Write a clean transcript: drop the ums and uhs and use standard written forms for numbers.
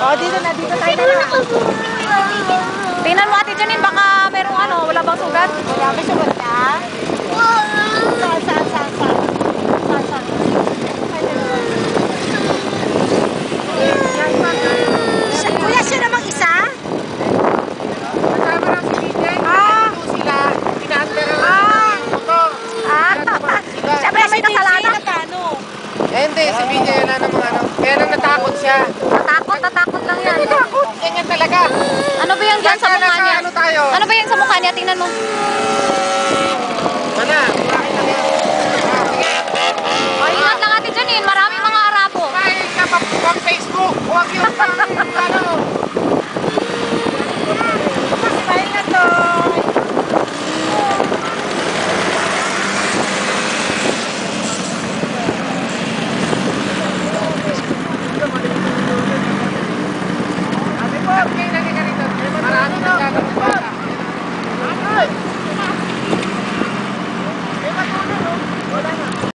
Oh, dito na tayo na lang. Tingnan mo Ate Janine, baka merong ano, wala bang sugat? Wala ba sugat ka? Saan? Kuya, siya namang isa? Kasama lang si DJ. Ito sila. Pinahandler ang motor. Siya ba yung may kasalanan? Eh hindi, si BJ wala namang ano. Kaya nang natakot siya. Natakot lang yan. Natakot. Ganyan talaga. Ano ba yung dyan sa mukha niya? Ano tayo? Ano ba yung sa mukha niya? Tingnan mo. Mana? Bakit na yan? Oh, ingat lang Ate Janine, maraming mga Arabo. Ay, kapag Facebook. Huwag yung ano.